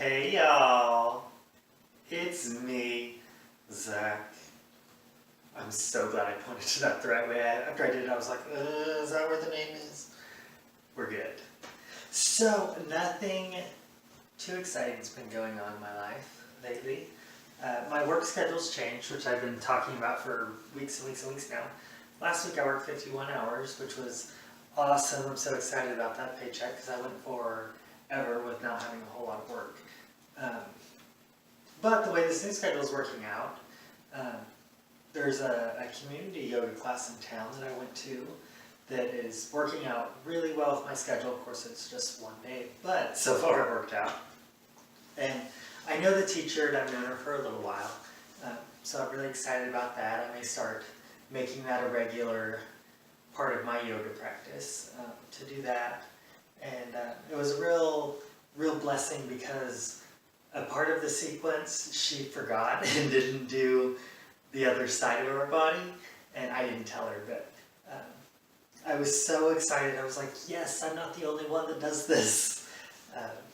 Hey y'all, it's me, Zach. I'm so glad I pointed to that the right way. After I did it, I was like, is that where the name is? We're good. So, nothing too exciting has been going on in my life lately. My work schedule's changed, which I've been talking about for weeks and weeks and weeks now. Last week I worked 51 hours, which was awesome. I'm so excited about that paycheck because I went forever with not having a whole lot of work. But the way this new schedule is working out, there's a community yoga class in town that I went to that is working out really well with my schedule. Of course, it's just one day, but so far it worked out. And I know the teacher and I've known her for a little while, so I'm really excited about that. I may start making that a regular part of my yoga practice to do that. And it was a real blessing because a part of the sequence she forgot and didn't do the other side of her body, and I didn't tell her, but I was so excited. I was like, yes, I'm not the only one that does this.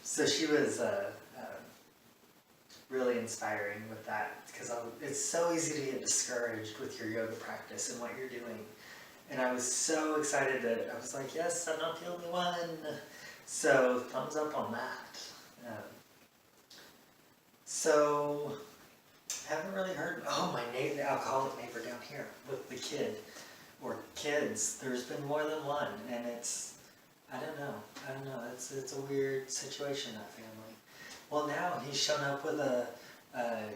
So she was really inspiring with that because it's so easy to get discouraged with your yoga practice and what you're doing. And I was so excited that I was like, yes, I'm not the only one. So thumbs up on that. So haven't really heard. Oh, the alcoholic neighbor down here with the kid or kids. There's been more than one, and I don't know. It's a weird situation, that family. Well, now he's shown up with a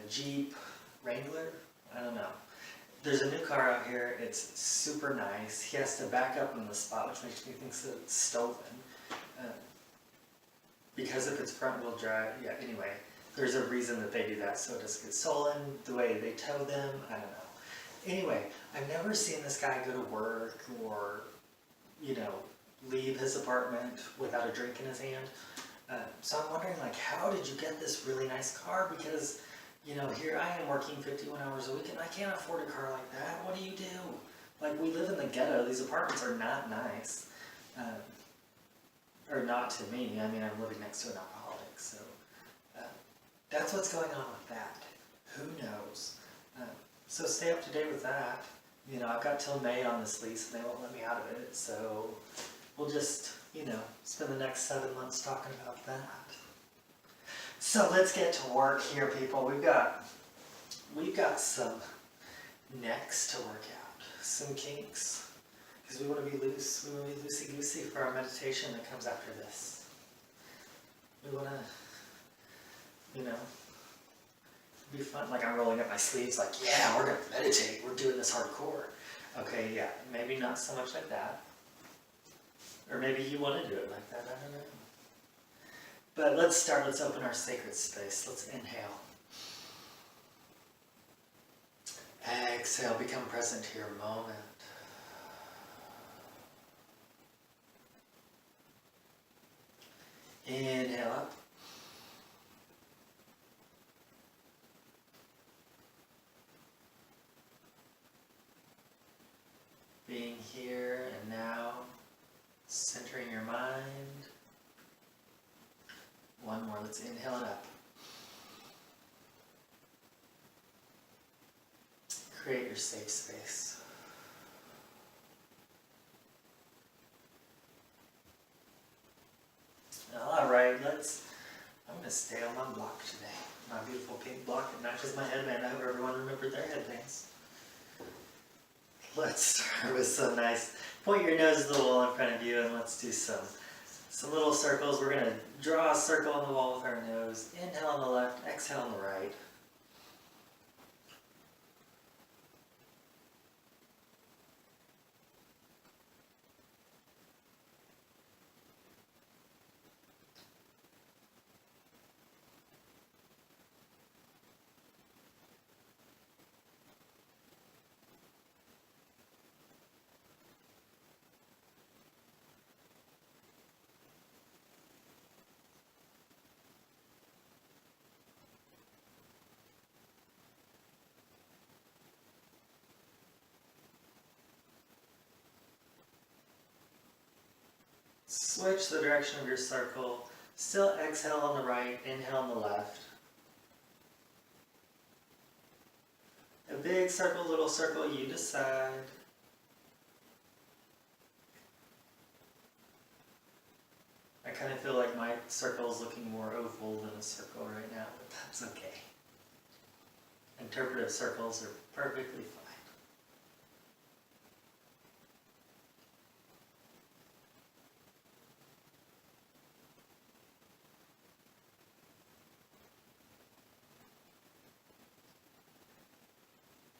Jeep Wrangler. I don't know. There's a new car out here. It's super nice. He has to back up in the spot, which makes me think that it's stolen. Because if it's front wheel drive, yeah, anyway, there's a reason that they do that so it doesn't get stolen, the way they tow them, I don't know. Anyway, I've never seen this guy go to work or, leave his apartment without a drink in his hand. So I'm wondering, how did you get this really nice car? Because, here I am working 51 hours a week and I can't afford a car like that. What do you do? We live in the ghetto. These apartments are not nice. Or not to me. I mean, I'm living next to an alcoholic, so that's what's going on with that. Who knows? So stay up to date with that. I've got till May on this lease and they won't let me out of it, so we'll just, spend the next 7 months talking about that. So let's get to work here, people. We've got some necks to work out, some kinks, because we want to be loose. We want to be loosey-goosey for our meditation that comes after this. We want to, be fun. I'm rolling up my sleeves yeah, we're going to meditate. We're doing this hardcore. Okay, yeah, maybe not so much like that. Or maybe you want to do it like that, I don't know. But let's start. Let's open our sacred space. Let's inhale. Exhale, become present to your moment. Inhale up. Being here and now, centering your mind. One more, let's inhale it up. Create your safe space. Alright, I'm going to stay on my block today. My beautiful pink block. It matches my headband. I hope everyone remembered their headbands. Let's start with some nice, point your nose to the wall in front of you and let's do some little circles. We're going to draw a circle on the wall with our nose. Inhale on the left, exhale on the right. Switch the direction of your circle Still exhale on the right, inhale on the left. A big circle, little circle, you decide. I kind of feel like my circle is looking more oval than a circle right now, but that's okay. Interpretive circles are perfectly fine.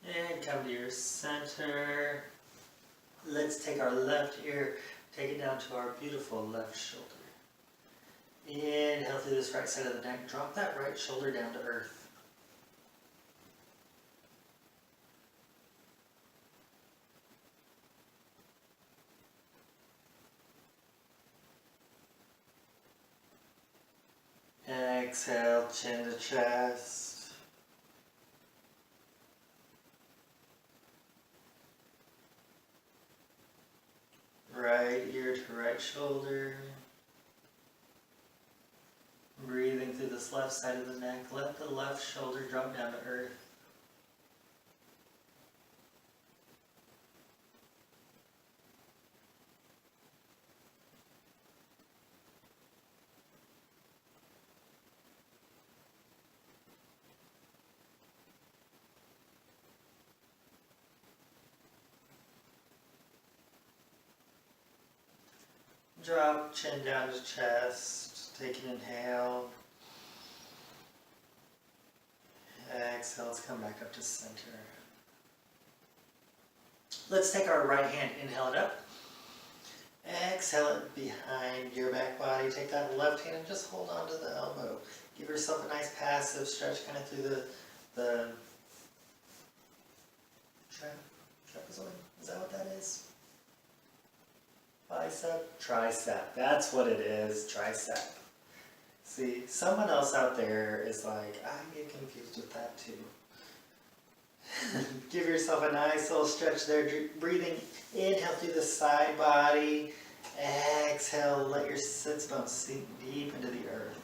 And come to your center. Let's take our left ear, take it down to our beautiful left shoulder. Inhale through this right side of the neck. Drop that right shoulder down to earth. Exhale, chin to chest. Right ear to right shoulder. Breathing through this left side of the neck. Let the left shoulder drop down to earth. Drop chin down to chest. Take an inhale. Exhale, let's come back up to center. Let's take our right hand, inhale it up. Exhale it behind your back body. Take that left hand and just hold on to the elbow. Give yourself a nice passive stretch kind of through the trapezoid. Is that what that is? Bicep, tricep. That's what it is, tricep. See, someone else out there is like, I get confused with that too. Give yourself a nice little stretch there. Breathing, inhale through the side body. Exhale, let your sits bones sink deep into the earth.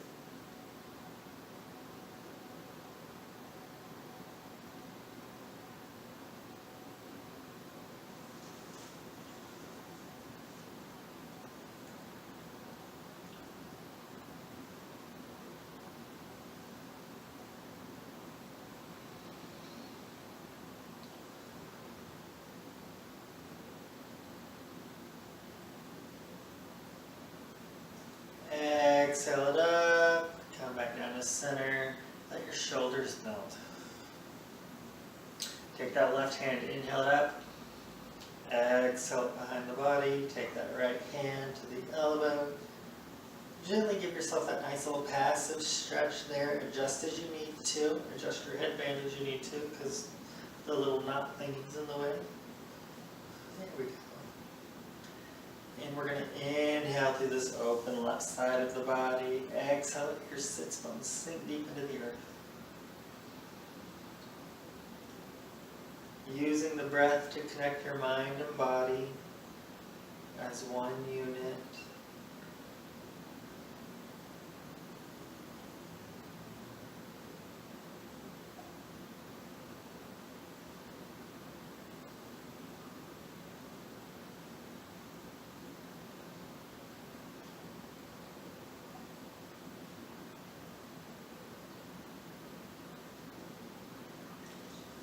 Exhale it up, come back down to center, let your shoulders melt. Take that left hand, inhale it up, exhale it behind the body, take that right hand to the elbow. Gently give yourself that nice little passive stretch there, adjust as you need to, adjust your headband as you need to, because the little knot thingy's in the way. There we go. And we're going to inhale through this open left side of the body. Exhale, let your sits bones sink deep into the earth. Using the breath to connect your mind and body as one unit.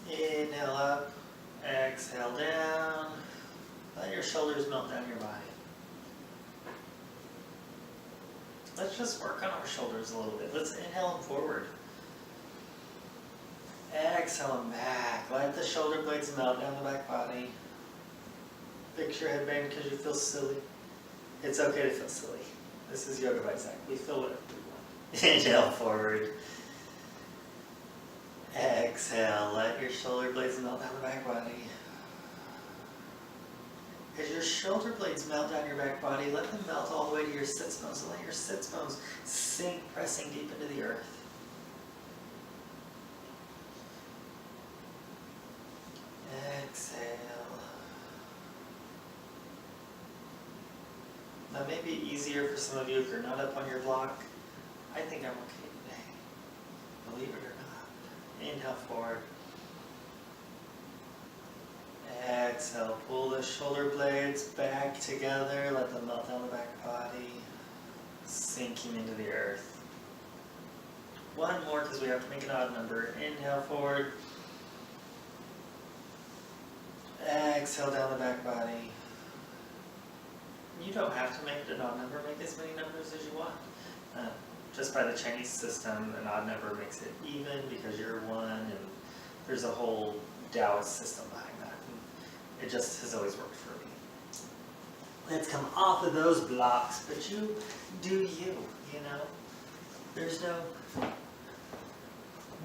Inhale up, exhale down. Let your shoulders melt down your body. Let's just work on our shoulders a little bit. Let's inhale them forward. Exhale them back. Let the shoulder blades melt down the back body. Fix your headband because you feel silly. It's okay to feel silly. This is YogaByZack. We feel whatever we want. Inhale forward. Exhale, let your shoulder blades melt down the back body. As your shoulder blades melt down your back body, let them melt all the way to your sits bones. And let your sits bones sink, pressing deep into the earth. Exhale. That may be easier for some of you if you're not up on your block. I think I'm okay today. Believe it or not. Inhale forward. Exhale, pull the shoulder blades back together, let them melt down the back body, sinking into the earth. One more because we have to make an odd number. Inhale forward. Exhale down the back body. You don't have to make it an odd number, make as many numbers as you want. Just by the Chinese system, an odd number makes it even because you're one, and there's a whole Taoist system behind that. And it just has always worked for me. Let's come off of those blocks, but you do you, you know? There's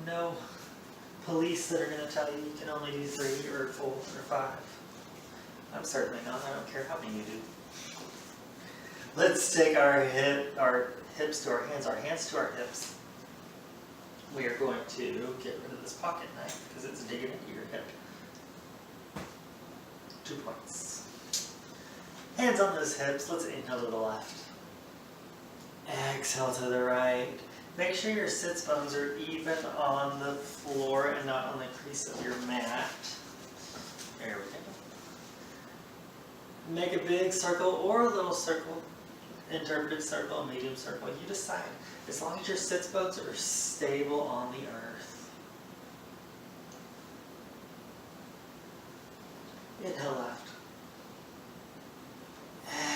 no police that are going to tell you you can only do 3 or 4 or 5. I'm certainly not. I don't care how many you do. Let's take our hips to our hands to our hips. We are going to get rid of this pocket knife because it's digging into your hip. 2 points. Hands on those hips. Let's inhale to the left. Exhale to the right. Make sure your sits bones are even on the floor and not on the crease of your mat. There we go. Make a big circle or a little circle. Interpretive circle, medium circle. You decide. As long as your sits bones are stable on the earth. Inhale left.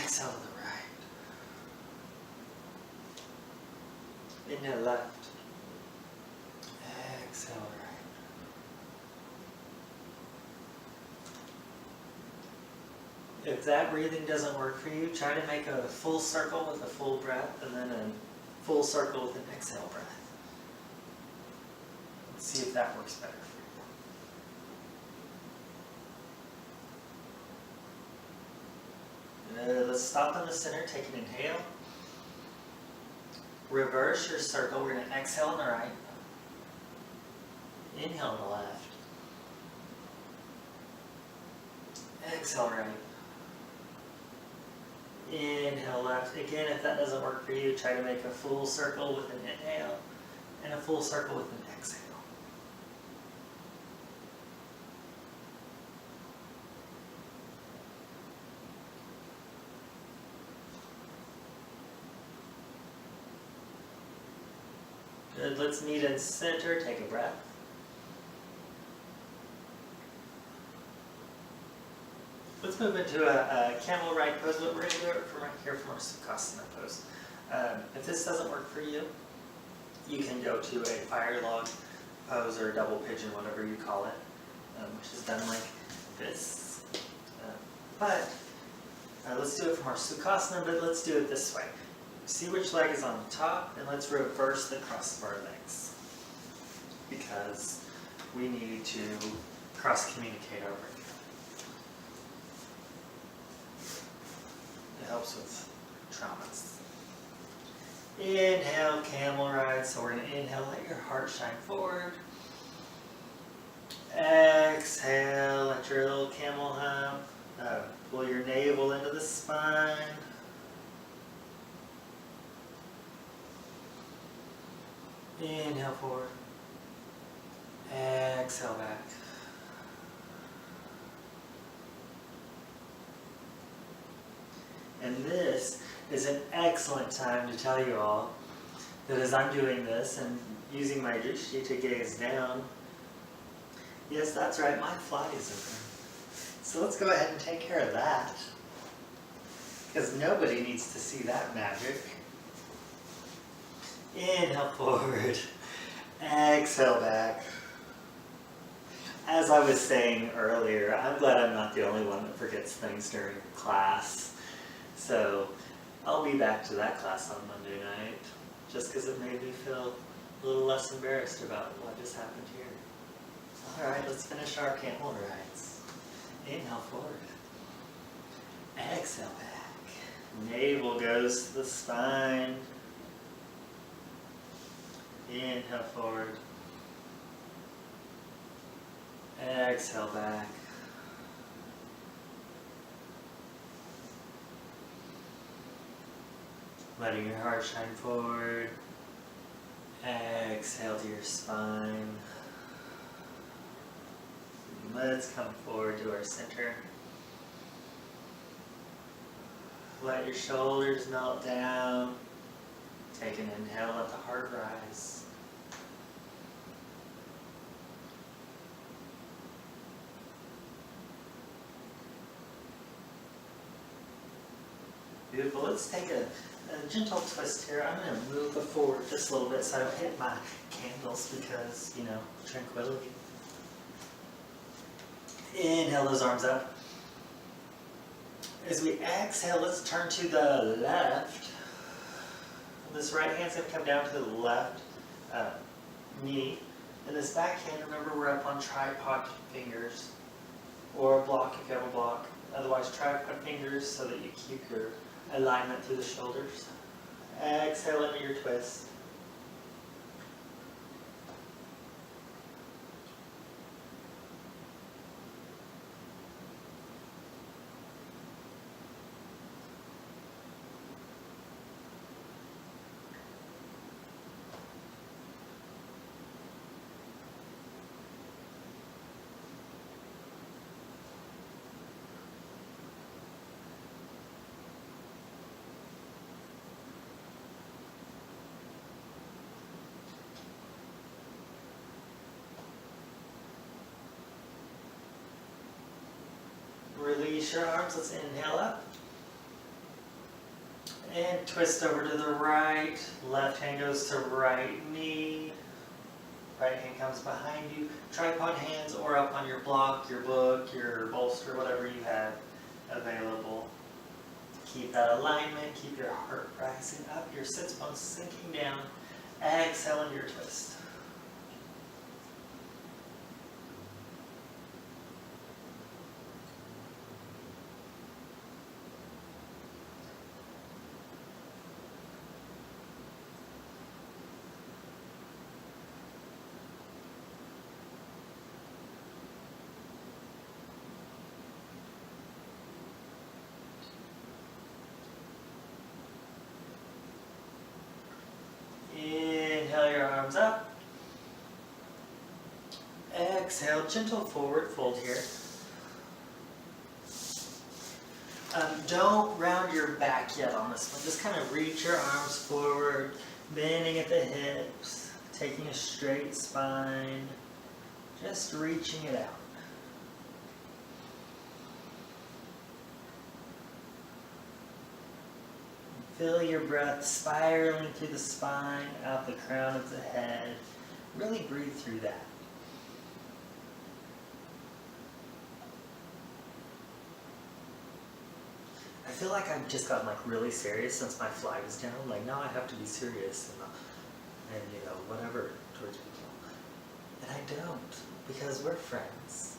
Exhale to the right. Inhale left. Exhale right. If that breathing doesn't work for you, try to make a full circle with a full breath and then a full circle with an exhale breath. Let's see if that works better for you. Let's stop in the center, take an inhale. Reverse your circle. We're going to exhale on the right. Inhale on the left. Exhale right. Inhale left. Again, if that doesn't work for you, try to make a full circle with an inhale and a full circle with an exhale. Good. Let's meet in center. Take a breath. Let's move into a camel ride pose, but we're going to do it from right here from our Sukhasana pose. If this doesn't work for you, you can go to a fire log pose or a double pigeon, whatever you call it, which is done like this. Let's do it from our Sukhasana, but let's do it this way. See which leg is on top, and let's reverse the cross of our legs, because we need to cross-communicate over here. It helps with traumas. Inhale, camel ride. So we're going to inhale, let your heart shine forward. Exhale, let your little camel hump. Pull your navel into the spine. Inhale forward. Exhale back. And this is an excellent time to tell you all that as I'm doing this and using my drishti to gaze down, yes, that's right, my fly is open. So let's go ahead and take care of that, because nobody needs to see that magic. Inhale forward, exhale back. As I was saying earlier, I'm glad I'm not the only one that forgets things during class. So I'll be back to that class on Monday night, just because it made me feel a little less embarrassed about what just happened here. All right, let's finish our camel rides. Inhale forward. Exhale back. Navel goes to the spine. Inhale forward. Exhale back. Letting your heart shine forward. exhale to your spine. Let's come forward to our center. Let your shoulders melt down. Take an inhale, let the heart rise. Beautiful. Let's take a gentle twist here. I'm going to move forward just a little bit so I don't hit my candles because, tranquility. Inhale those arms up. As we exhale, let's turn to the left. This right hand's going to come down to the left knee. And this back hand, remember we're up on tripod fingers or a block if you have a block. Otherwise, tripod fingers so that you keep your alignment through the shoulders. Exhale into your twist. Release your arms. Let's inhale up. And twist over to the right. Left hand goes to right knee. Right hand comes behind you. Tripod hands or up on your block, your book, your bolster, whatever you have available. Keep that alignment. Keep your heart rising up. Your sits bones sinking down. Exhale into your twist. Inhale your arms up. Exhale, gentle forward fold here. Don't round your back yet on this one. Just kind of reach your arms forward, bending at the hips, taking a straight spine, just reaching it out. Feel your breath spiraling through the spine, out the crown of the head. Really breathe through that. I feel like I've just gotten really serious since my fly was down. Now I have to be serious and whatever towards people. And I don't, because we're friends.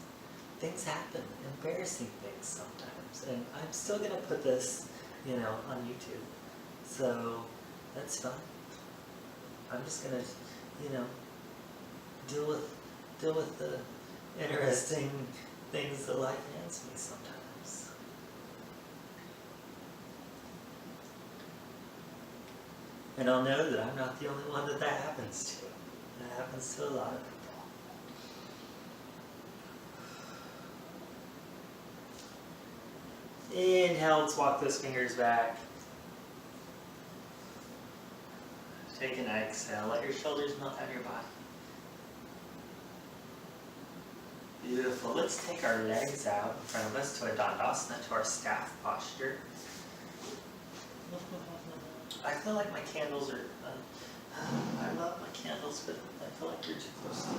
Things happen, embarrassing things sometimes. And I'm still gonna put this, on YouTube. So that's fine. I'm just gonna, deal with the interesting things that life hands me sometimes. And I'll know that I'm not the only one that happens to. That happens to a lot of people. Inhale, let's walk those fingers back. Take an exhale. Let your shoulders melt out of your body. Beautiful. Let's take our legs out in front of us to a Dandasana, to our staff posture. I feel like my candles are... I love my candles, but I feel like you're too close to me.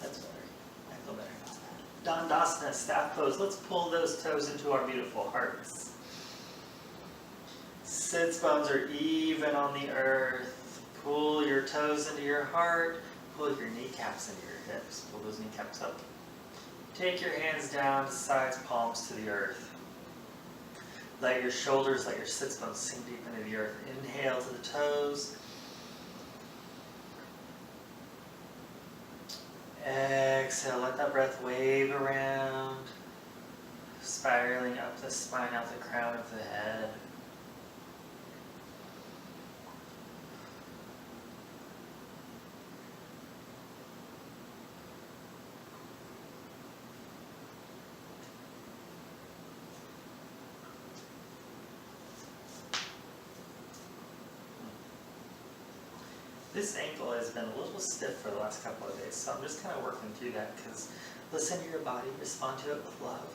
That's better. I feel better about that. Dandasana, staff pose. Let's pull those toes into our beautiful hearts. Sits bones are even on the earth. Pull your toes into your heart. Pull your kneecaps into your hips. Pull those kneecaps up. Take your hands down to sides, palms to the earth. Let your shoulders, let your sits bones sink deep into the earth. Inhale to the toes. Exhale, let that breath wave around. Spiraling up the spine, out the crown of the head. This ankle has been a little stiff for the last couple of days, so I'm just kind of working through that because listen to your body, respond to it with love.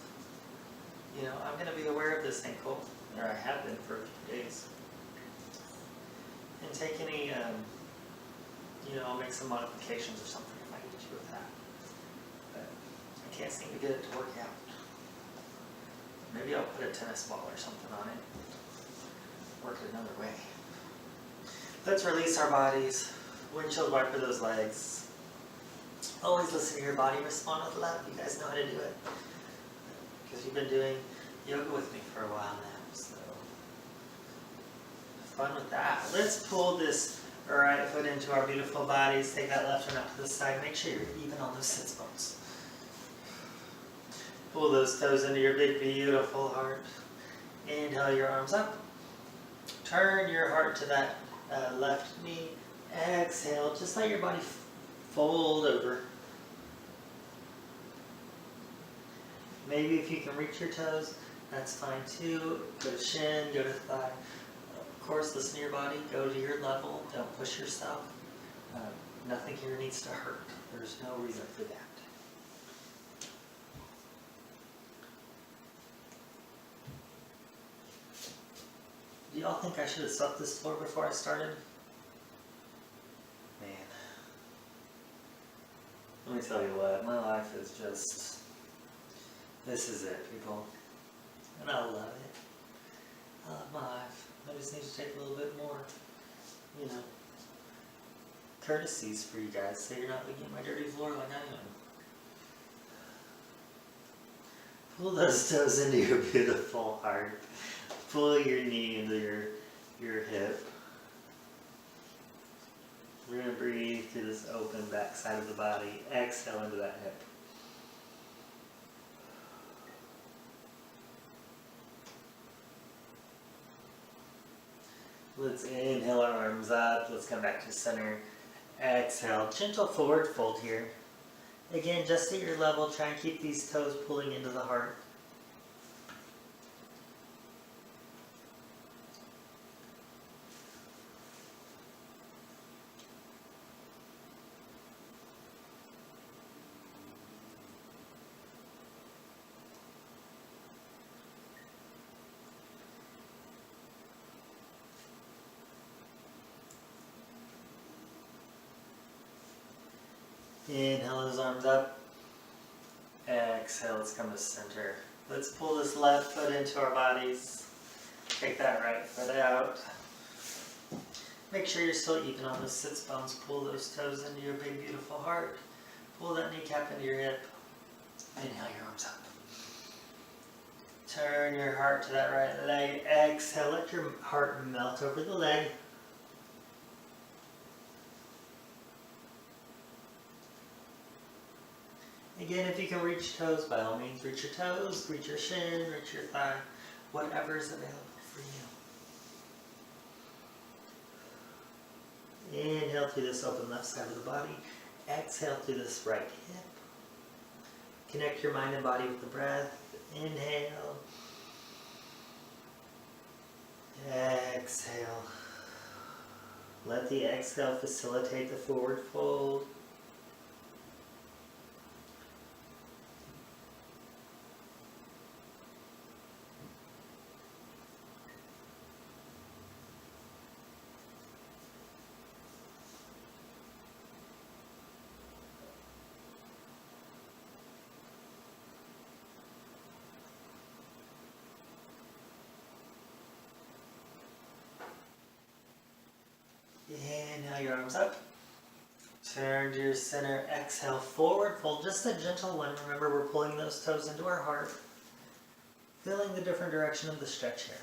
You know, I'm going to be aware of this ankle, or I have been for a few days. And take any, you know, I'll make some modifications or something if I get you with that. But I can't seem to get it to work out. Maybe I'll put a tennis ball or something on it. Work it another way. Let's release our bodies. Windshield wiper those legs. Always listen to your body, respond with love. You guys know how to do it. Because you've been doing yoga with me for a while now, so fun with that. Let's pull this right foot into our beautiful bodies. Take that left one up to the side. Make sure you're even on those sits bones. Pull those toes into your big, beautiful heart. Inhale your arms up. Turn your heart to that left knee. Exhale. Just let your body fold over. Maybe if you can reach your toes, that's fine too. Go to shin, go to thigh. Of course, listen to your body. Go to your level. Don't push yourself. Nothing here needs to hurt. There's no reason for that. Do y'all think I should have swept this floor before I started? Man. Let me tell you what, my life is just, this is it, people. And I love it. I love my life. I just need to take a little bit more, you know, courtesies for you guys so you're not looking at my dirty floor like I am. Pull those toes into your beautiful heart. Pull your knee into your hip. We're going to breathe through this open back side of the body. Exhale into that hip. Let's inhale our arms up. Let's come back to center. Exhale. Gentle forward fold here. Again, just at your level, try and keep these toes pulling into the heart. Inhale those arms up. Exhale, let's come to center. Let's pull this left foot into our bodies. Take that right foot out. Make sure you're still even on those sits bones. Pull those toes into your big, beautiful heart. Pull that kneecap into your hip. Inhale your arms up. Turn your heart to that right leg. Exhale, let your heart melt over the leg. Again, if you can reach toes, by all means, reach your toes, reach your shin, reach your thigh, whatever is available for you. Inhale through this open left side of the body. Exhale through this right hip. Connect your mind and body with the breath. Inhale. Exhale. Let the exhale facilitate the forward fold. Inhale your arms up. Turn to your center. Exhale, forward fold. Just a gentle one. Remember, we're pulling those toes into our heart. Feeling the different direction of the stretch here.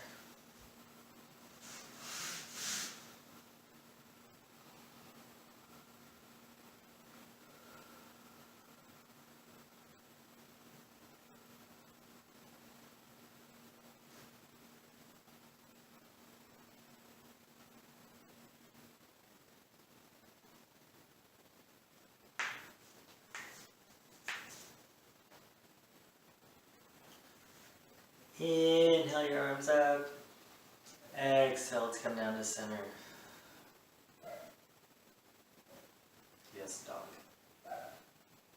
Inhale your arms up. Exhale to come down to center. has a dog.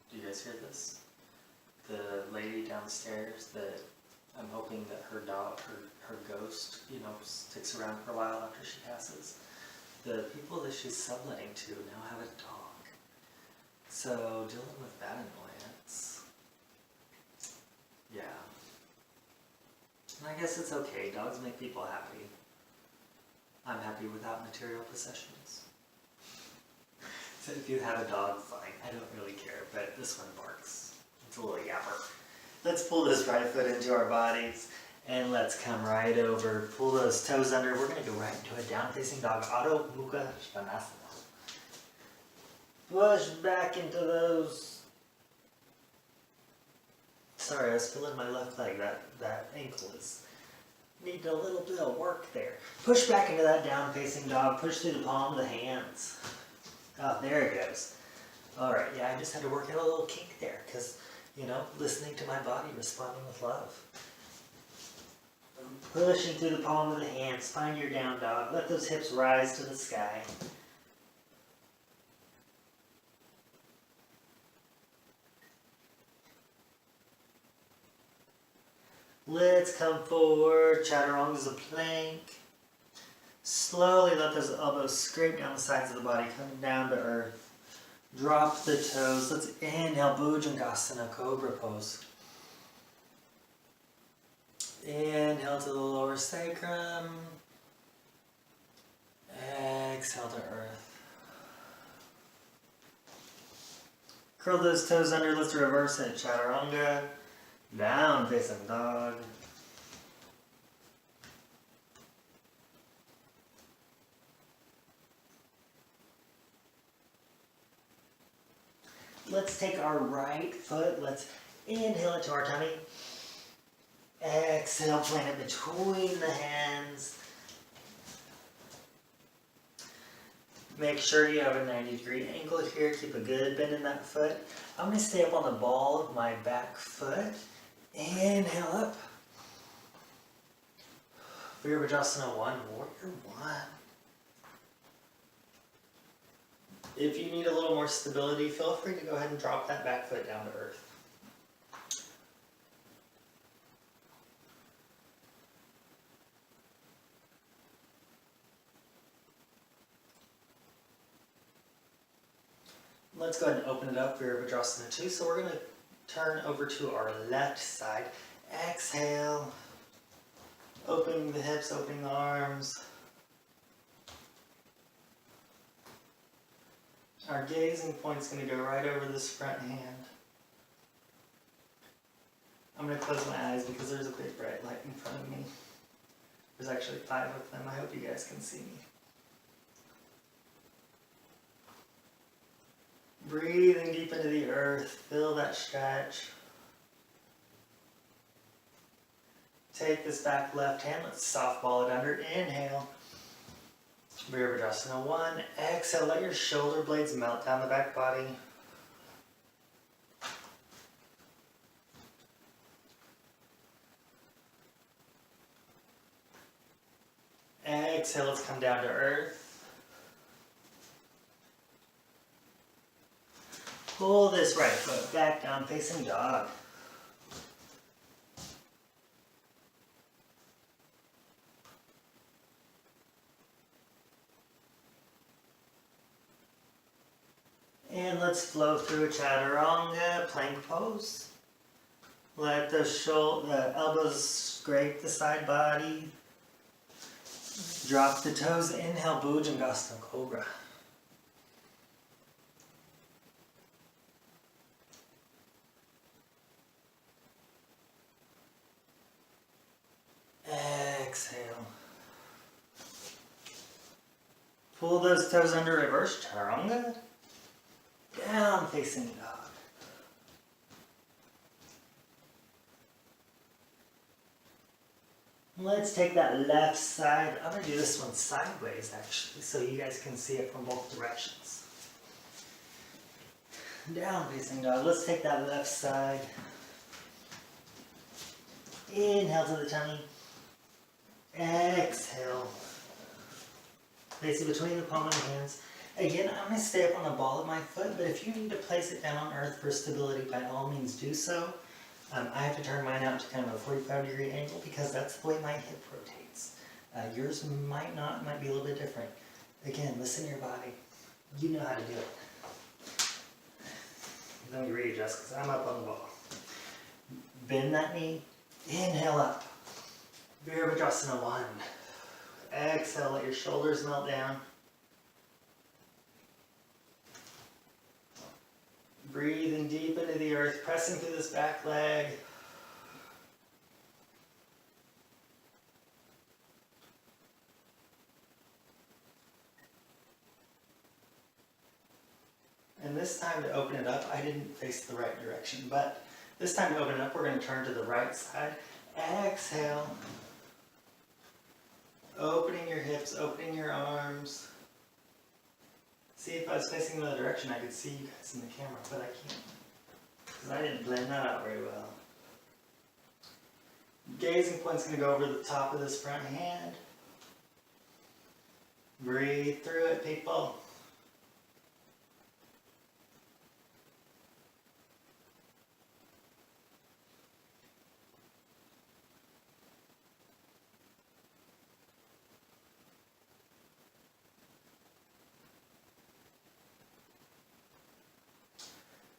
Do you guys hear this? The lady downstairs that I'm hoping that her dog, her ghost, sticks around for a while after she passes. The people that she's subletting to now have a dog. So dealing with that annoyance. Yeah. And I guess it's okay. Dogs make people happy. I'm happy without material possessions. So if you have a dog, fine. I don't really care, but this one barks. It's a little yapper. Let's pull this right foot into our bodies, and let's come right over. Pull those toes under. We're going to go right into a down-facing dog. Adho Mukha Svanasana. Push back into those. Sorry, I was feeling my left leg. That ankle is need a little bit of work there. Push back into that down-facing dog. Push through the palm of the hands. Oh, there it goes. All right, yeah, I just had to work out a little kink there because, listening to my body responding with love. Pushing through the palm of the hands. Find your down dog. Let those hips rise to the sky. Let's come forward. Chaturanga is a plank. Slowly let those elbows scrape down the sides of the body, coming down to earth. Drop the toes. Let's inhale, Bhujangasana, Cobra pose. Inhale to the lower sacrum. Exhale to earth. Curl those toes under. Let's reverse it. Chaturanga. Down facing dog. Let's take our right foot. Let's inhale it to our tummy. Exhale, plant it between the hands. Make sure you have a 90-degree angle here. Keep a good bend in that foot. I'm going to stay up on the ball of my back foot. Inhale up. Virabhadrasana 1, Warrior 1. If you need a little more stability, feel free to go ahead and drop that back foot down to earth. Let's go ahead and open it up, Virabhadrasana 2. So we're going to turn over to our left side. Exhale. Opening the hips, opening the arms. Our gazing point's going to go right over this front hand. I'm going to close my eyes because there's a big bright light in front of me. There's actually 5 of them. I hope you guys can see me. Breathing deep into the earth. Feel that stretch. Take this back left hand. Let's softball it under. Inhale. Virabhadrasana 1. Exhale. Let your shoulder blades melt down the back body. Exhale. Let's come down to earth. Pull this right foot back down facing dog. And let's flow through a Chaturanga, plank pose. Let the elbows scrape the side body. Drop the toes. Inhale, Bhujangasana Cobra. Exhale. Pull those toes under, reverse Chaturanga. Down facing dog. Let's take that left side. I'm going to do this one sideways actually, so you guys can see it from both directions. Down facing dog. Let's take that left side. Inhale to the tummy. Exhale. Place it between the palm of the hands. Again, I'm going to stay up on the ball of my foot, but if you need to place it down on earth for stability, by all means do so. I have to turn mine out to kind of a 45-degree angle because that's the way my hip rotates. Yours might not, might be a little bit different. Again, listen to your body. You know how to do it. Let me readjust because I'm up on the ball. Bend that knee, inhale up. Virabhadrasana 1. Exhale, let your shoulders melt down. Breathing deep into the earth, pressing through this back leg. And this time to open it up, I didn't face the right direction, but this time to open it up, we're going to turn to the right side. Exhale. Opening your hips, opening your arms. See, if I was facing the other direction, I could see you guys in the camera, but I can't. Because I didn't blend that out very well. Gazing point's going to go over the top of this front hand. Breathe through it, people.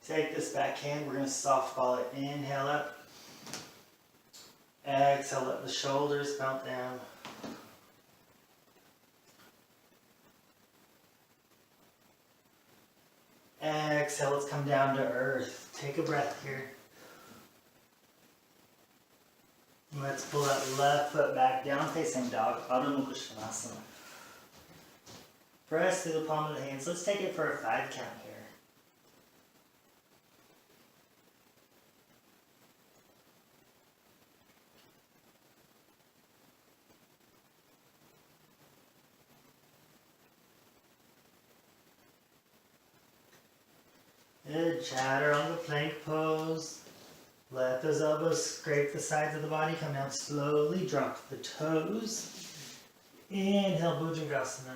Take this back hand, we're going to softball it. Inhale up. Exhale, let the shoulders melt down. Exhale, let's come down to earth. Take a breath here. And let's pull that left foot back, down facing dog, Adho Mukha Svanasana. Press through the palm of the hands. Let's take it for a 5 count here. Good, chatter on the plank pose. Let those elbows scrape the sides of the body. Come down slowly, drop the toes. Inhale, Bhujangasana.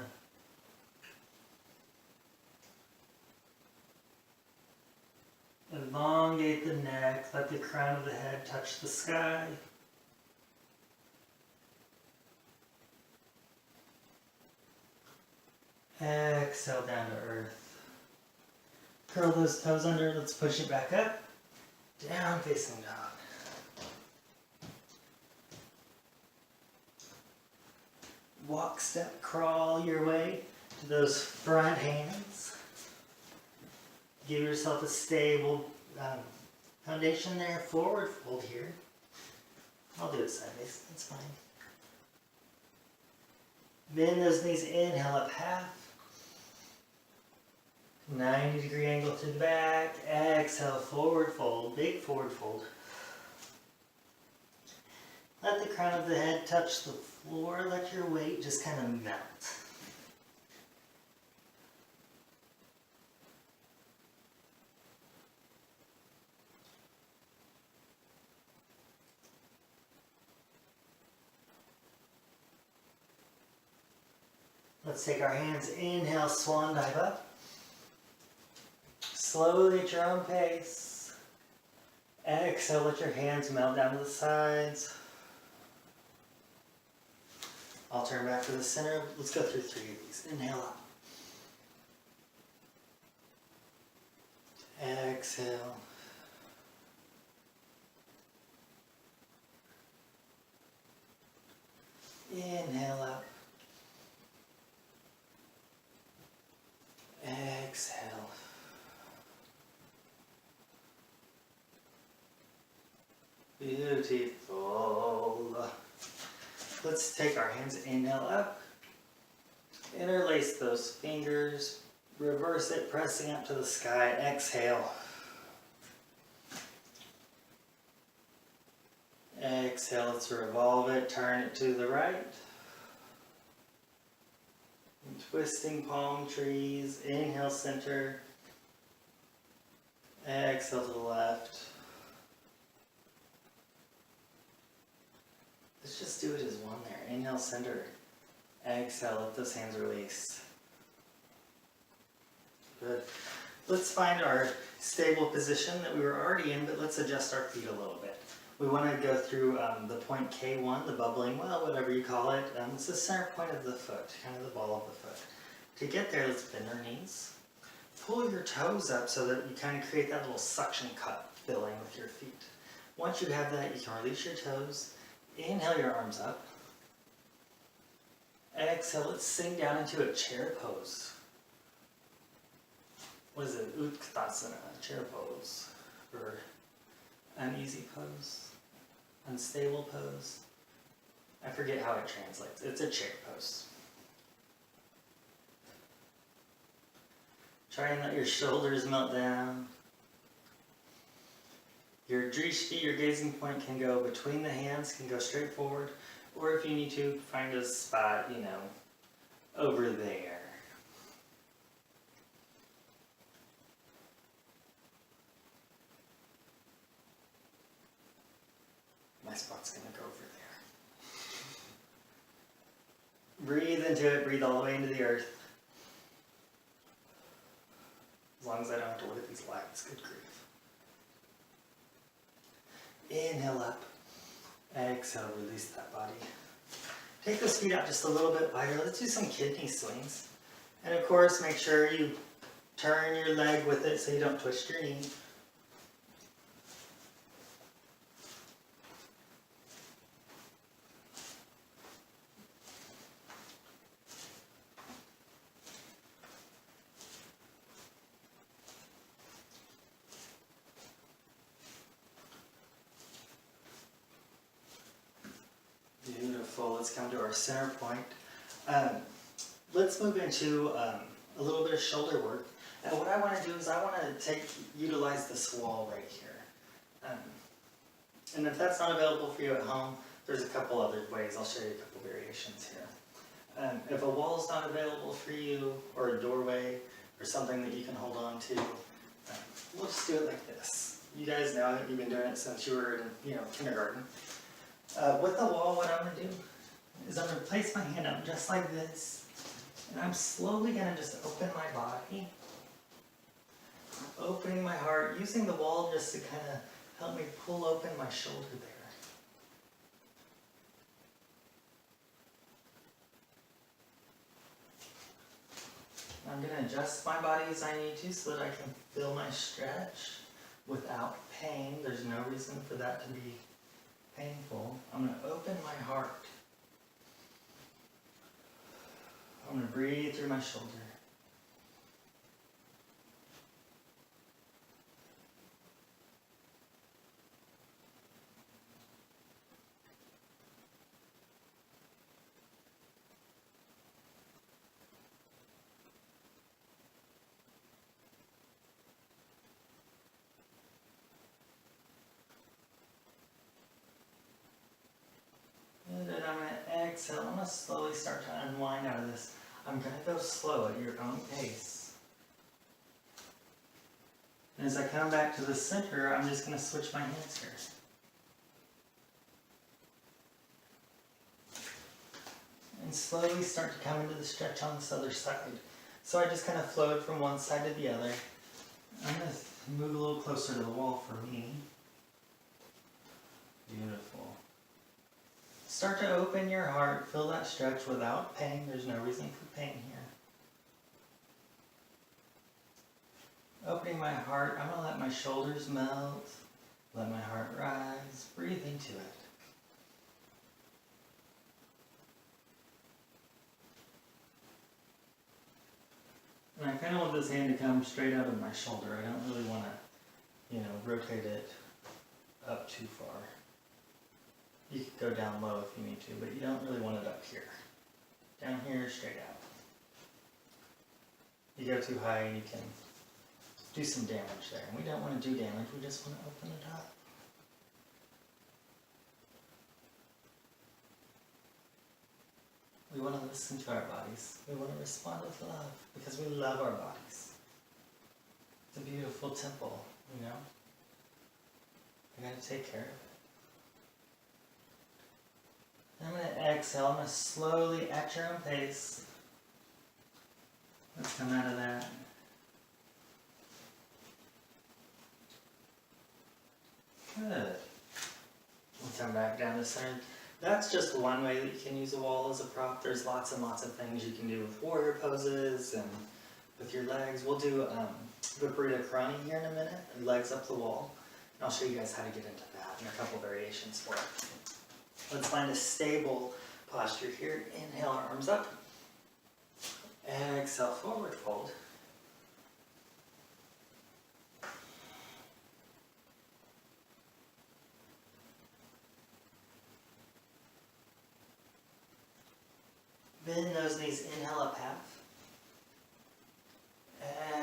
Elongate the neck, let the crown of the head touch the sky. Exhale down to earth. Curl those toes under, let's push it back up. Down facing dog. Walk, step, crawl your way to those front hands. Give yourself a stable foundation there. Forward fold here. I'll do it sideways, that's fine. Bend those knees, inhale up half. 90-degree angle to the back. Exhale, forward fold, big forward fold. Let the crown of the head touch the floor. Let your weight just kind of melt. Let's take our hands, inhale, swan dive up. Slowly at your own pace. Exhale, let your hands melt down to the sides. I'll turn back to the center. Let's go through 3 of these. Inhale up. Exhale. Inhale up. Exhale. Beautiful. Let's take our hands, inhale up. Interlace those fingers. Reverse it, pressing up to the sky. Exhale. Exhale, let's revolve it, turn it to the right. And twisting palm trees. Inhale, center. Exhale to the left. Let's just do it as one there. Inhale, center. Exhale, let those hands release. Good. Let's find our stable position that we were already in, but let's adjust our feet a little bit. We want to go through the point K1, the bubbling well, whatever you call it. It's the center point of the foot, kind of the ball of the foot. To get there, let's bend our knees. Pull your toes up so that you kind of create that little suction cup filling with your feet. Once you have that, you can release your toes. Inhale your arms up. Exhale, let's sink down into a chair pose. What is it? Utkatasana, chair pose. Or uneasy pose. Unstable pose. I forget how it translates. It's a chair pose. Try and let your shoulders melt down. Your drishti, your gazing point, can go between the hands, can go straight forward, or if you need to, find a spot, over there. My spot's gonna go over there. Breathe into it, breathe all the way into the earth. As long as I don't have to look at these lights, good grief. Inhale up, exhale, release that body. Take those feet out just a little bit wider. Let's do some kidney swings. And of course, make sure you turn your leg with it so you don't twist your knee. Beautiful. Let's come to our center point. Let's move into a little bit of shoulder work. And what I want to do is I want to utilize this wall right here. And if that's not available for you at home, there's a couple other ways. I'll show you a couple variations here. If a wall is not available for you, or a doorway, or something that you can hold on to, we'll just do it like this. You guys know that you've been doing it since you were in kindergarten. With the wall, what I'm going to do is I'm going to place my hand up just like this, and I'm slowly going to just open my body, opening my heart, using the wall just to kind of help me pull open my shoulder there. I'm going to adjust my body as I need to so that I can feel my stretch without pain. There's no reason for that to be painful. I'm going to open my heart. I'm going to breathe through my shoulder. And then I'm going to exhale. I'm going to slowly start to unwind out of this. I'm going to go slow at your own pace. And as I come back to the center, I'm just going to switch my hands here. And slowly start to come into the stretch on this other side. So I just kind of float from one side to the other. I'm going to move a little closer to the wall for me. Beautiful. Start to open your heart, feel that stretch without pain. There's no reason for pain here. Opening my heart, I'm going to let my shoulders melt, let my heart rise, breathe into it. And I kind of want this hand to come straight out of my shoulder. I don't really want to, rotate it up too far. You can go down low if you need to, but you don't really want it up here. Down here, straight out. You go too high and you can do some damage there. And we don't want to do damage, we just want to open it up. We want to listen to our bodies. We want to respond with love because we love our bodies. It's a beautiful temple, We got to take care of it. I'm going to exhale. I'm going to slowly, at your own pace, let's come out of that. the center. That's just one way that you can use a wall as a prop. There's lots and lots of things you can do with warrior poses and with your legs. We'll do Viparita Karani here in a minute, and legs up the wall. And I'll show you guys how to get into that and a couple variations for it. Let's find a stable posture here. Inhale, arms up. Exhale, forward fold. Bend those knees, inhale up half.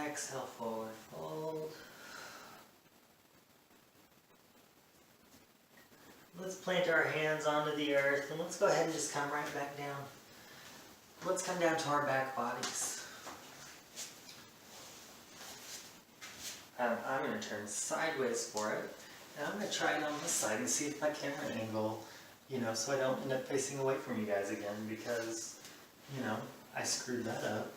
Exhale, forward fold. Let's plant our hands onto the earth and let's go ahead and just come right back down. Let's come down to our back bodies. I'm going to turn sideways for it. And I'm going to try it on this side and see if my camera angle, so I don't end up facing away from you guys again because, I screwed that up.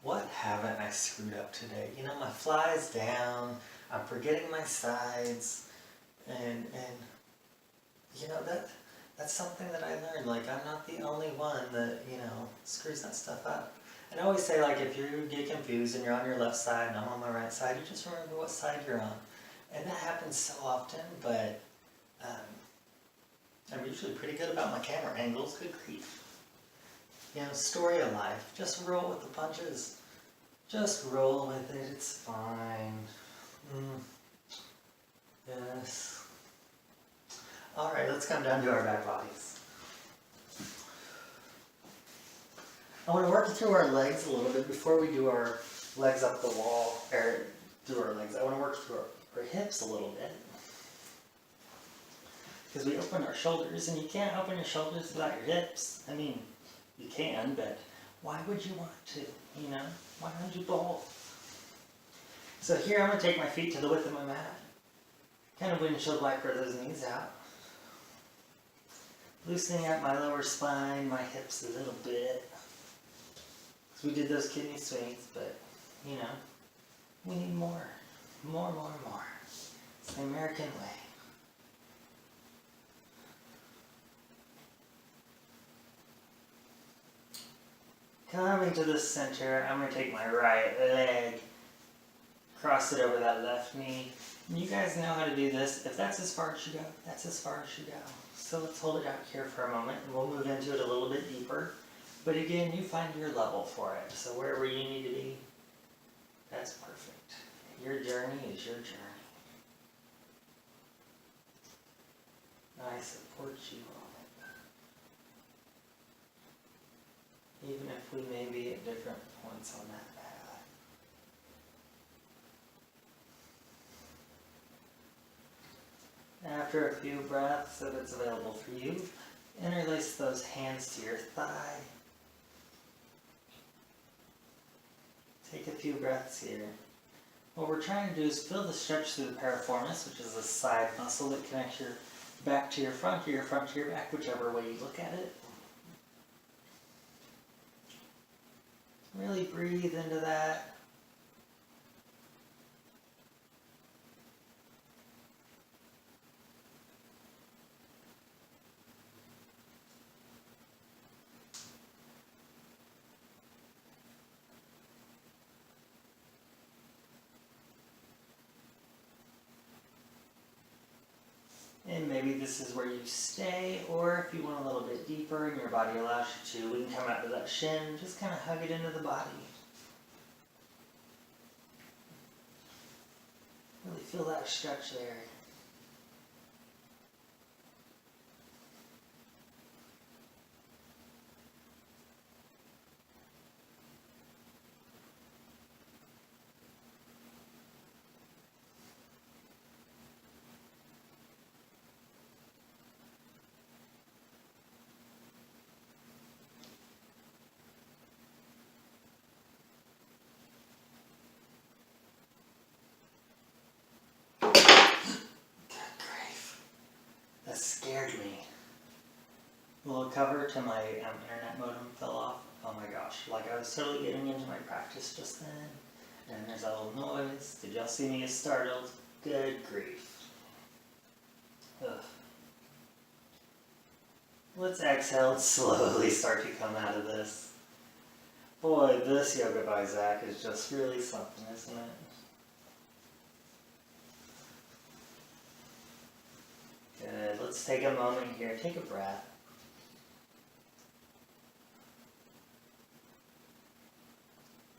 What haven't I screwed up today? My fly's down, I'm forgetting my sides, and that's something that I learned. Like, I'm not the only one that, screws that stuff up. And I always say, like, if you get confused and you're on your left side and I'm on my right side, you just remember what side you're on. And that happens so often, but I'm usually pretty good about my camera angles. Good grief. Story of life. Just roll with the punches. Just roll with it. It's fine. Yes. Alright, let's come down to our back bodies. I want to work through our legs a little bit before we do our legs up the wall, or do our legs. I want to work through our hips a little bit. Because we open our shoulders, and you can't open your shoulders without your hips. I mean, you can, but why would you want to, Why don't you both? So here I'm going to take my feet to the width of my mat. Kind of windshield wiper those knees out. Loosening out my lower spine, my hips a little bit. Because we did those kidney swings, but, we need more. More. It's the American way. Coming to the center, I'm going to take my right leg, cross it over that left knee. And you guys know how to do this. If that's as far as you go, that's as far as you go. So let's hold it out here for a moment, and we'll move into it a little bit deeper. But again, you find your level for it. So wherever you need to be, that's perfect. Your journey is your journey. I support you on it. Even if we may be at different points on that path. After a few breaths, if it's available for you, interlace those hands to your thigh. Take a few breaths here. What we're trying to do is feel the stretch through the piriformis, which is the side muscle that connects your back to your front, or your front to your back, whichever way you look at it. Really breathe into that. And maybe this is where you stay, or if you want a little bit deeper and your body allows you to, we can come out to that shin, just kind of hug it into the body. Really feel that stretch there. Scared me. A little cover to my internet modem fell off. Oh my gosh, like I was totally getting into my practice just then. And there's a little noise. Did y'all see me get startled? Good grief. Ugh. Let's exhale and slowly start to come out of this. Boy, this YogaByZack is just really something, isn't it? Good. Let's take a moment here. Take a breath.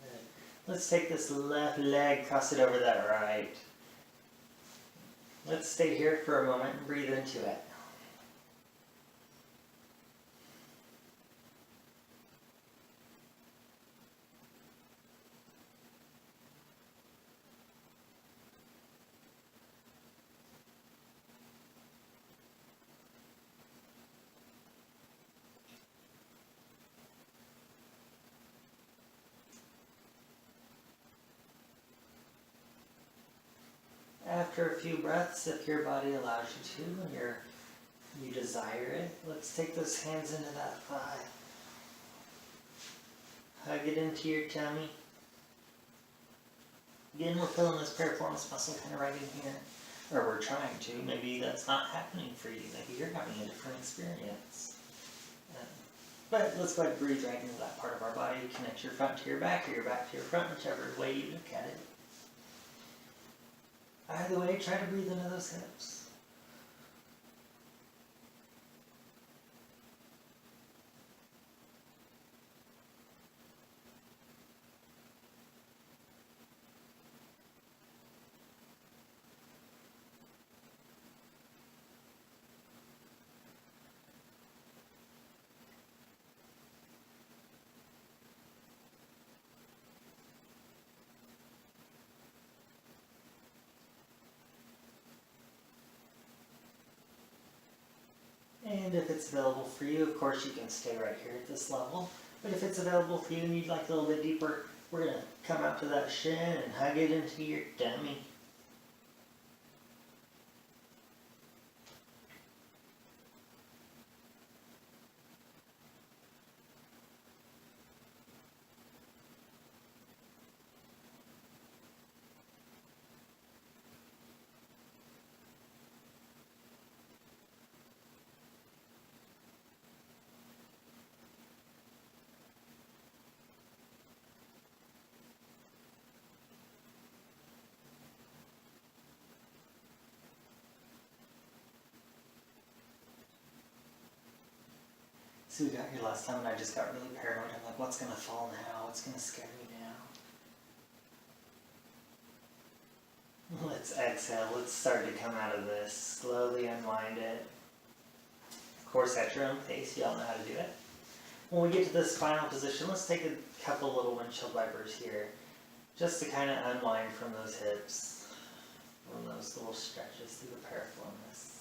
Good. Let's take this left leg, cross it over that right. Let's stay here for a moment and breathe into it. After a few breaths, if your body allows you to, and you desire it, let's take those hands into that thigh. Hug it into your tummy. Again, we're feeling this piriformis muscle kind of right in here. Or we're trying to. Maybe that's not happening for you. Maybe you're having a different experience. But let's go ahead and breathe right into that part of our body. Connect your front to your back, or your back to your front, whichever way you look at it. Either way, try to breathe into those hips. And if it's available for you, of course you can stay right here at this level. But if it's available for you and you'd like a little bit deeper, we're going to come out to that shin and hug it into your tummy. So we got here last time and I just got really paranoid. I'm like, what's going to fall now? What's going to scare me now? Let's exhale. Let's start to come out of this. Slowly unwind it. Of course, at your own pace. You all know how to do it. When we get to this final position, let's take a couple little windshield wipers here. Just to kind of unwind from those hips. From those little stretches through the piriformis.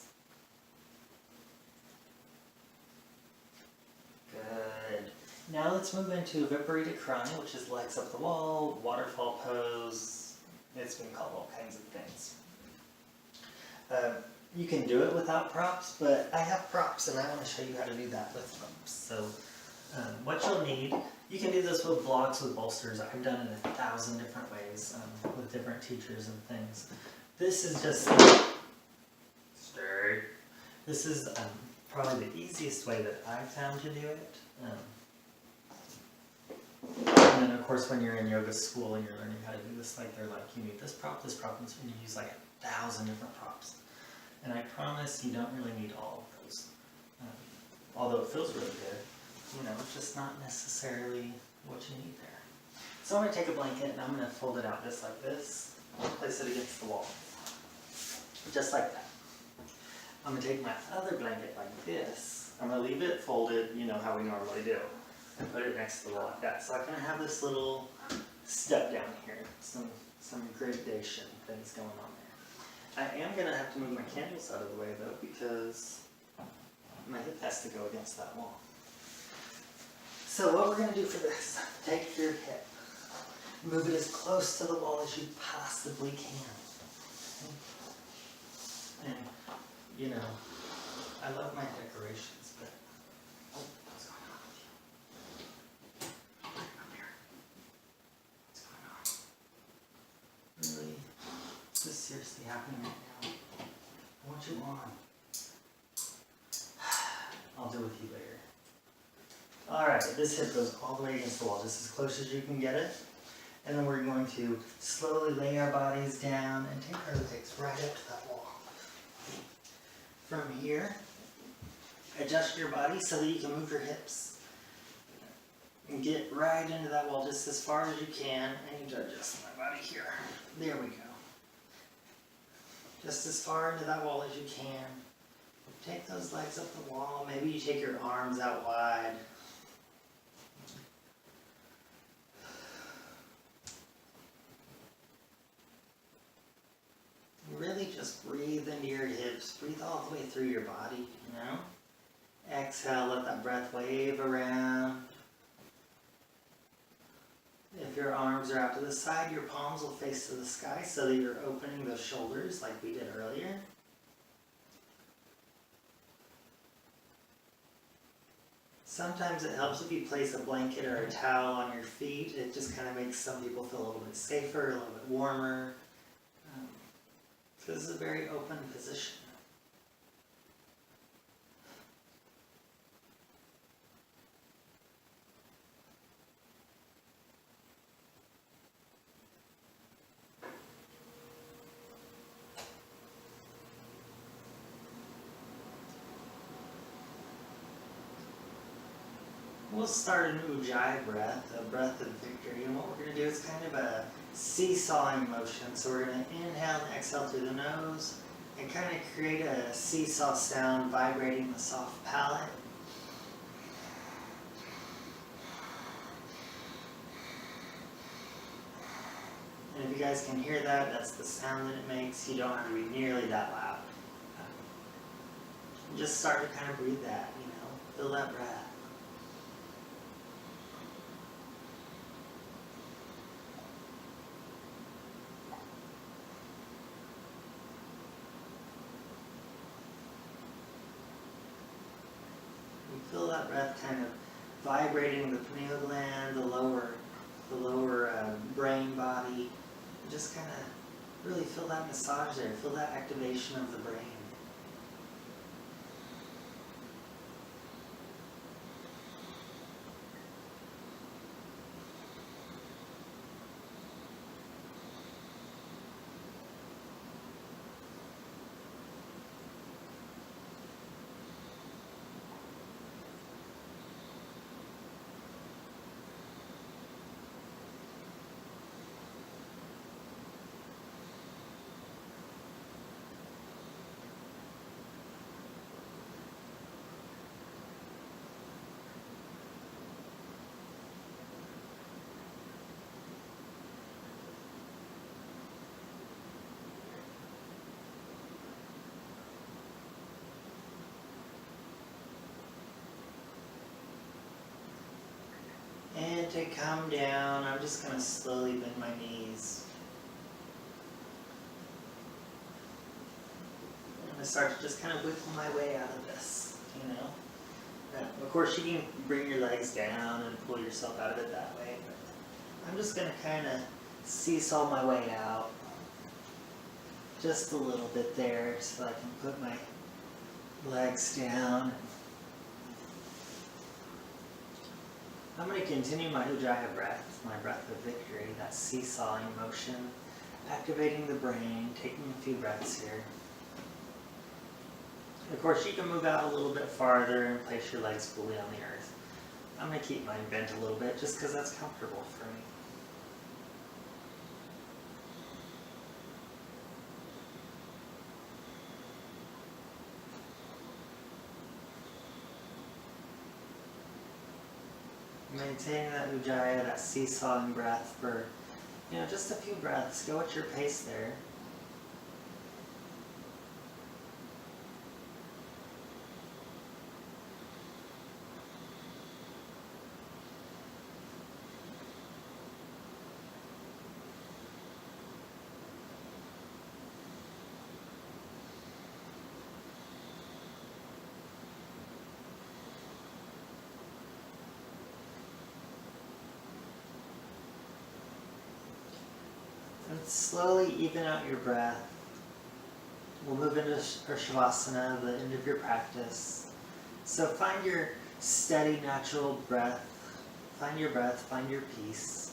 Good. Now let's move into Viparita Karani, which is legs up the wall, waterfall pose. It's been called all kinds of things. You can do it without props, but I have props and I want to show you how to do that with them. So what you'll need, you can do this with blocks, with bolsters. I've done it 1,000 different ways with different teachers and things. This is just stirred. This is probably the easiest way that I've found to do it. And then of course when you're in yoga school and you're learning how to do this, like they're like, you need this prop, and you use like 1,000 different props. And I promise you don't really need all of those. Although it feels really good, you know, it's just not necessarily what you need there. So I'm going to take a blanket and I'm going to fold it out just like this, and place it against the wall. Just like that. I'm going to take my other blanket like this. I'm going to leave it folded, you know how we normally do, and put it next to the wall like that. So I kind of have this little step down here, some gradation things going on there. I am going to have to move my candles out of the way though, because my hip has to go against that wall. So what we're going to do for this, take your hip, move it as close to the wall as you possibly can. And you know, I love my decorations, but what's going on with you? Up here. What's going on? Really? Is this seriously happening right now? I want you on. I'll do with you sorry, this hip goes all the way against the wall, just as close as you can get it. And then we're going to slowly lay our bodies down and take our legs right up to that wall. From here, adjust your body so that you can move your hips. And get right into that wall just as far as you can. I need to adjust my body here. There we go. Just as far into that wall as you can. Take those legs up the wall. Maybe you take your arms out wide. Really just breathe into your hips. Breathe all the way through your body, you know? Exhale, let that breath wave around. If your arms are out to the side, your palms will face to the sky so that you're opening those shoulders like we did earlier. Sometimes it helps if you place a blanket or a towel on your feet. It just kind of makes some people feel a little bit safer, a little bit warmer. This is a very open position. We'll start an Ujjayi breath, a breath of victory, and what we're going to do is kind of a seesawing motion. So we're going to inhale and exhale through the nose and kind of create a seesaw sound vibrating the soft palate. And if you guys can hear that, that's the sound that it makes. You don't have to be nearly that loud. Just start to kind of breathe that, you know, feel that breath. Feel that breath kind of vibrating the pineal gland, the lower brain body. Just kind of really feel that massage there. Feel that activation of the brain. And to come down, I'm just going to slowly bend my knees. I'm going to start to just kind of wiggle my way out of this, you know. Of course, you can bring your legs down and pull yourself out of it that way, but I'm just going to kind of seesaw my way out. Just a little bit there so I can put my legs down. I'm going to continue my Ujjayi breath, my breath of victory, that seesawing motion, activating the brain, taking a few breaths here. Of course, you can move out a little bit farther and place your legs fully on the earth. I'm going to keep mine bent a little bit just because that's comfortable for me. Maintaining that Ujjayi, that seesawing breath for, just a few breaths. Go at your pace there. And slowly even out your breath. We'll move into our Shavasana, the end of your practice. So find your steady, natural breath Find your breath, find your peace.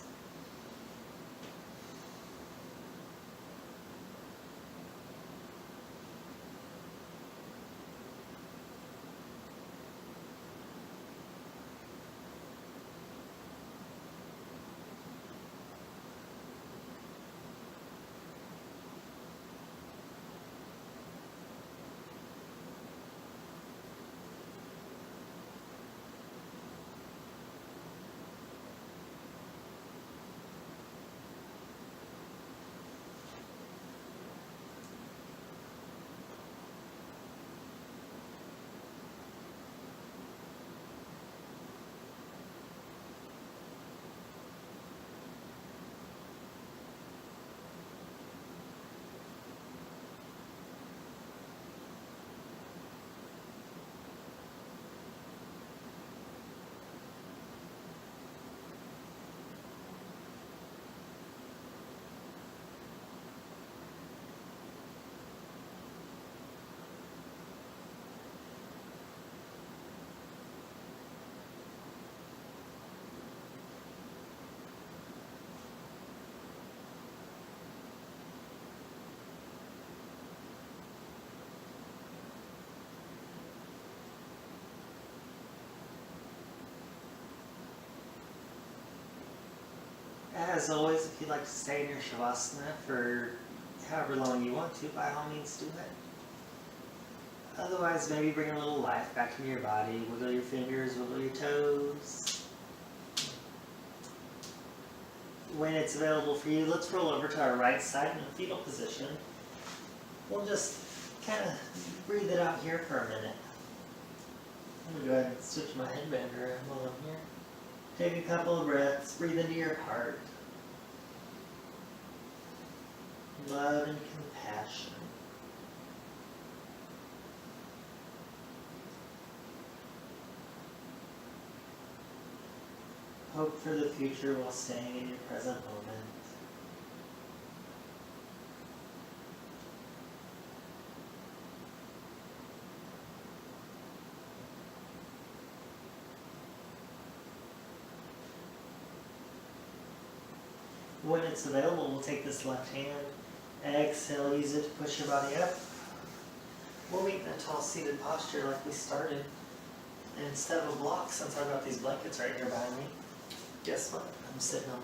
As always, if you'd like to stay in your Shavasana for however long you want to, by all means do it. Otherwise, maybe bring a little life back into your body. Wiggle your fingers, wiggle your toes. When it's available for you, let's roll over to our right side in a fetal position. We'll just kind of breathe it out here for a minute. I'm going to go ahead and switch my headband around while I'm here. Take a couple of breaths, breathe into your heart. Love and compassion. Hope for the future while staying in your present moment. When it's available, we'll take this left hand, exhale, use it to push your body up. We'll meet in a tall seated posture like we started. And instead of a block, since I've got these blankets right here behind me, guess what? I'm sitting on a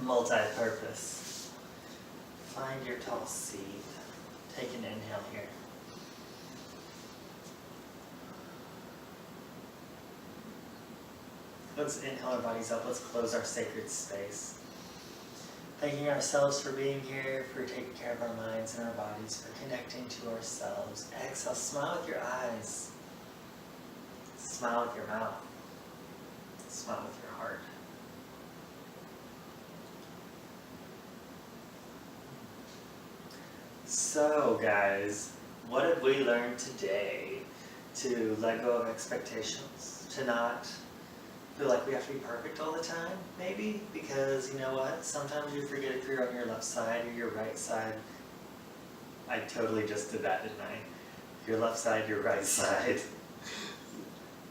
blanket. Multi-purpose. Find your tall seat. Take an inhale here. Let's inhale our bodies up. Let's close our sacred space. Thanking ourselves for being here, for taking care of our minds and our bodies, for connecting to ourselves. Exhale, smile with your eyes. Smile with your mouth. Smile with your heart. So guys, what have we learned today? To let go of expectations, to not feel like we have to be perfect all the time, maybe, because you know what, sometimes you forget if you're on your left side or your right side. I totally just did that, didn't I? Your left side, your right side.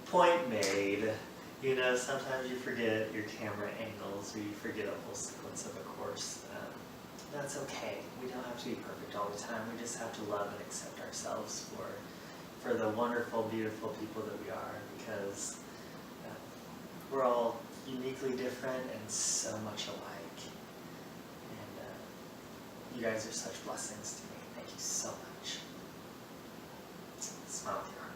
Point made. You know, sometimes you forget your camera angles or you forget a whole sequence of a course. That's okay. We don't have to be perfect all the time. We just have to love and accept ourselves for the wonderful, beautiful people that we are, because we're all uniquely different and so much alike. And you guys are such blessings to me. Thank you so much. Smile with your heart.